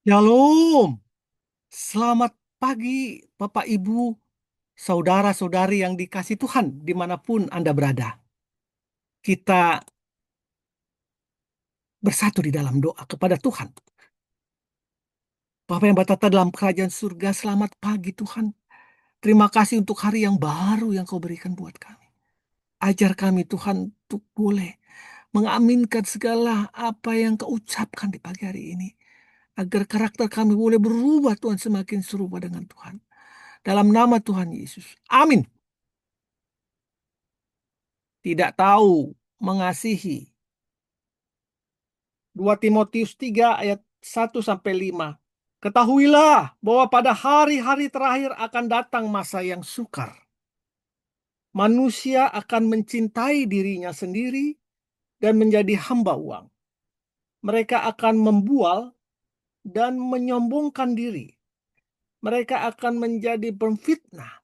Shalom, selamat pagi Bapak Ibu, saudara-saudari yang dikasih Tuhan dimanapun Anda berada. Kita bersatu di dalam doa kepada Tuhan. Bapa yang bertata dalam kerajaan surga, selamat pagi Tuhan. Terima kasih untuk hari yang baru yang Kau berikan buat kami. Ajar kami Tuhan untuk boleh mengaminkan segala apa yang Kau ucapkan di pagi hari ini. Agar karakter kami boleh berubah Tuhan, semakin serupa dengan Tuhan. Dalam nama Tuhan Yesus. Amin. Tidak tahu mengasihi. 2 Timotius 3 ayat 1-5. Ketahuilah bahwa pada hari-hari terakhir akan datang masa yang sukar. Manusia akan mencintai dirinya sendiri dan menjadi hamba uang. Mereka akan membual dan menyombongkan diri. Mereka akan menjadi pemfitnah.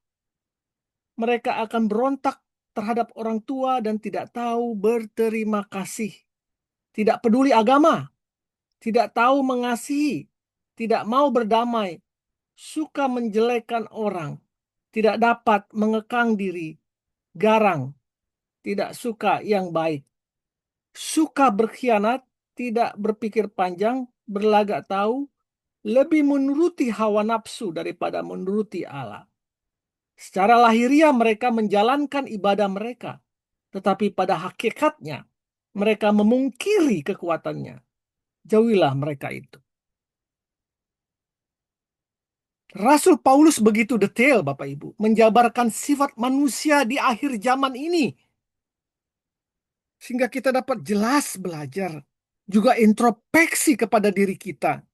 Mereka akan berontak terhadap orang tua dan tidak tahu berterima kasih. Tidak peduli agama, tidak tahu mengasihi, tidak mau berdamai, suka menjelekkan orang, tidak dapat mengekang diri, garang, tidak suka yang baik, suka berkhianat, tidak berpikir panjang, berlagak tahu, lebih menuruti hawa nafsu daripada menuruti Allah. Secara lahiriah mereka menjalankan ibadah mereka, tetapi pada hakikatnya mereka memungkiri kekuatannya. Jauhilah mereka itu. Rasul Paulus begitu detail, Bapak Ibu, menjabarkan sifat manusia di akhir zaman ini. Sehingga kita dapat jelas belajar, juga introspeksi kepada diri kita.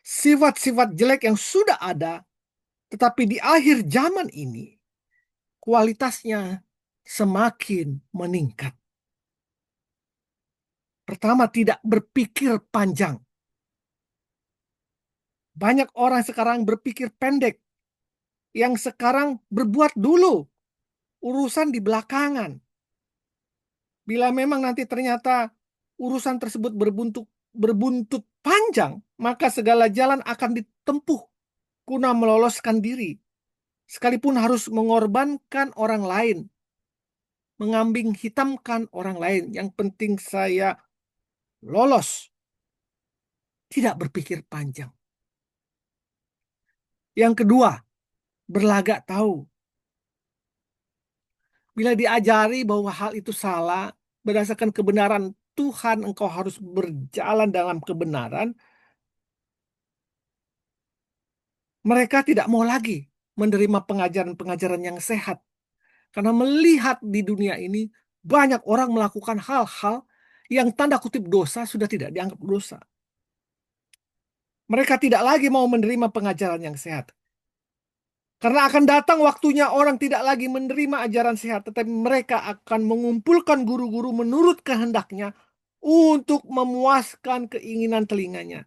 Sifat-sifat jelek yang sudah ada, tetapi di akhir zaman ini, kualitasnya semakin meningkat. Pertama, tidak berpikir panjang. Banyak orang sekarang berpikir pendek, yang sekarang berbuat dulu, urusan di belakangan. Bila memang nanti ternyata urusan tersebut berbuntut panjang, maka segala jalan akan ditempuh guna meloloskan diri. Sekalipun harus mengorbankan orang lain, mengambing hitamkan orang lain. Yang penting saya lolos. Tidak berpikir panjang. Yang kedua, berlagak tahu. Bila diajari bahwa hal itu salah, berdasarkan kebenaran Tuhan, engkau harus berjalan dalam kebenaran. Mereka tidak mau lagi menerima pengajaran-pengajaran yang sehat. Karena melihat di dunia ini banyak orang melakukan hal-hal yang tanda kutip dosa sudah tidak dianggap dosa. Mereka tidak lagi mau menerima pengajaran yang sehat. Karena akan datang waktunya orang tidak lagi menerima ajaran sehat, tetapi mereka akan mengumpulkan guru-guru menurut kehendaknya untuk memuaskan keinginan telinganya.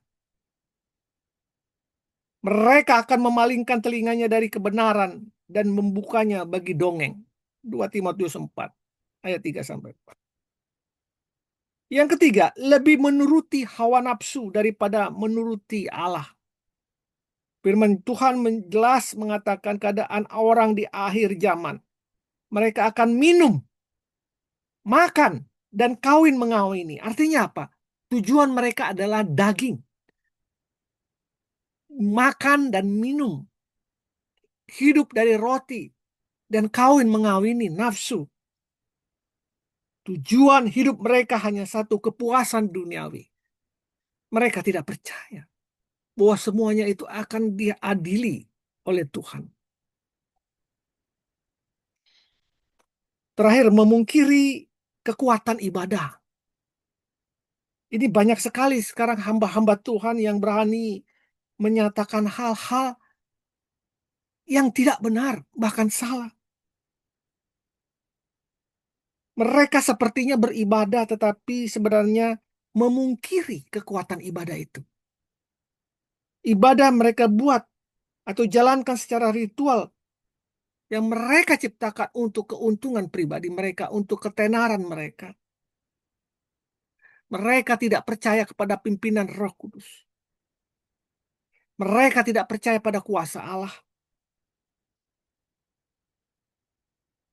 Mereka akan memalingkan telinganya dari kebenaran dan membukanya bagi dongeng. 2 Timotius 4 ayat 3-4. Yang ketiga, lebih menuruti hawa nafsu daripada menuruti Allah. Firman Tuhan jelas mengatakan keadaan orang di akhir zaman. Mereka akan minum, makan, dan kawin mengawini. Artinya apa? Tujuan mereka adalah daging. Makan dan minum. Hidup dari roti. Dan kawin mengawini nafsu. Tujuan hidup mereka hanya satu, kepuasan duniawi. Mereka tidak percaya bahwa semuanya itu akan diadili oleh Tuhan. Terakhir, memungkiri kekuatan ibadah. Ini banyak sekali sekarang hamba-hamba Tuhan yang berani menyatakan hal-hal yang tidak benar, bahkan salah. Mereka sepertinya beribadah, tetapi sebenarnya memungkiri kekuatan ibadah itu. Ibadah mereka buat atau jalankan secara ritual yang mereka ciptakan untuk keuntungan pribadi mereka, untuk ketenaran mereka. Mereka tidak percaya kepada pimpinan Roh Kudus. Mereka tidak percaya pada kuasa Allah.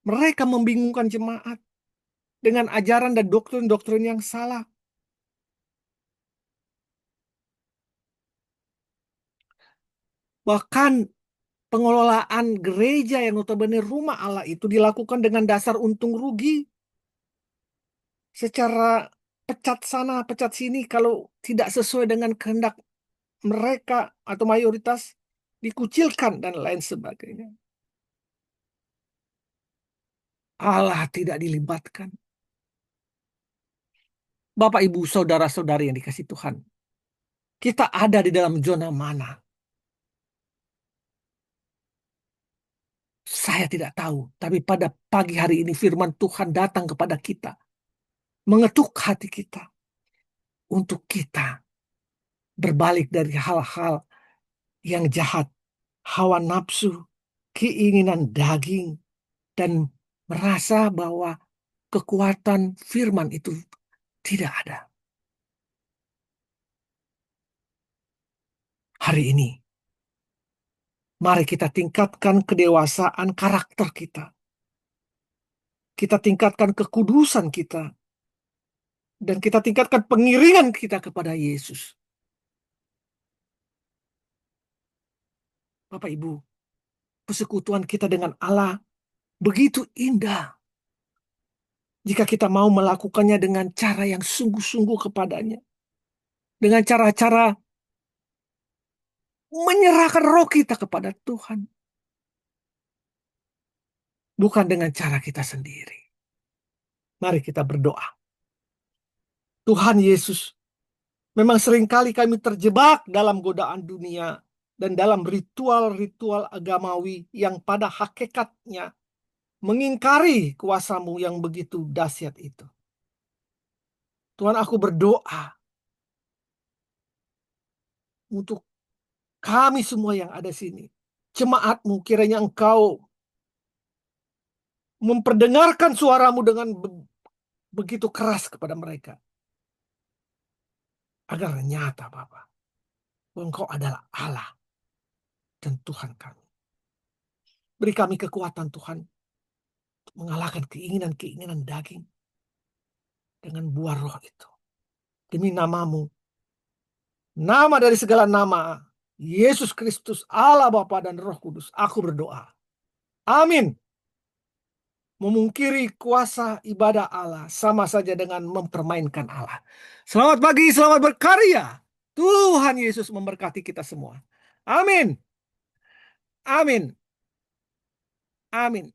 Mereka membingungkan jemaat dengan ajaran dan doktrin-doktrin yang salah. Bahkan pengelolaan gereja yang notabene rumah Allah itu dilakukan dengan dasar untung rugi. Secara pecat sana, pecat sini, kalau tidak sesuai dengan kehendak mereka atau mayoritas, dikucilkan dan lain sebagainya. Allah tidak dilibatkan. Bapak, Ibu, saudara-saudari yang dikasih Tuhan, kita ada di dalam zona mana? Saya tidak tahu, tapi pada pagi hari ini firman Tuhan datang kepada kita, mengetuk hati kita untuk kita berbalik dari hal-hal yang jahat, hawa nafsu, keinginan daging, dan merasa bahwa kekuatan firman itu tidak ada. Hari ini, mari kita tingkatkan kedewasaan karakter kita. Kita tingkatkan kekudusan kita. Dan kita tingkatkan pengiringan kita kepada Yesus. Bapak Ibu, persekutuan kita dengan Allah begitu indah. Jika kita mau melakukannya dengan cara yang sungguh-sungguh kepadanya. Dengan cara-cara menyerahkan roh kita kepada Tuhan. Bukan dengan cara kita sendiri. Mari kita berdoa. Tuhan Yesus, memang seringkali kami terjebak dalam godaan dunia dan dalam ritual-ritual agamawi yang pada hakikatnya mengingkari kuasa-Mu yang begitu dahsyat itu. Tuhan, aku berdoa untuk kami semua yang ada sini. Jemaat-Mu, kiranya Engkau memperdengarkan suara-Mu dengan begitu keras kepada mereka. Agar nyata, Bapa, bahwa Engkau adalah Allah dan Tuhan kami. Beri kami kekuatan, Tuhan, untuk mengalahkan keinginan-keinginan daging dengan buah roh itu. Demi nama-Mu, nama dari segala nama, Yesus Kristus, Allah Bapa dan Roh Kudus, aku berdoa. Amin. Memungkiri kuasa ibadah Allah sama saja dengan mempermainkan Allah. Selamat pagi, selamat berkarya. Tuhan Yesus memberkati kita semua. Amin. Amin. Amin.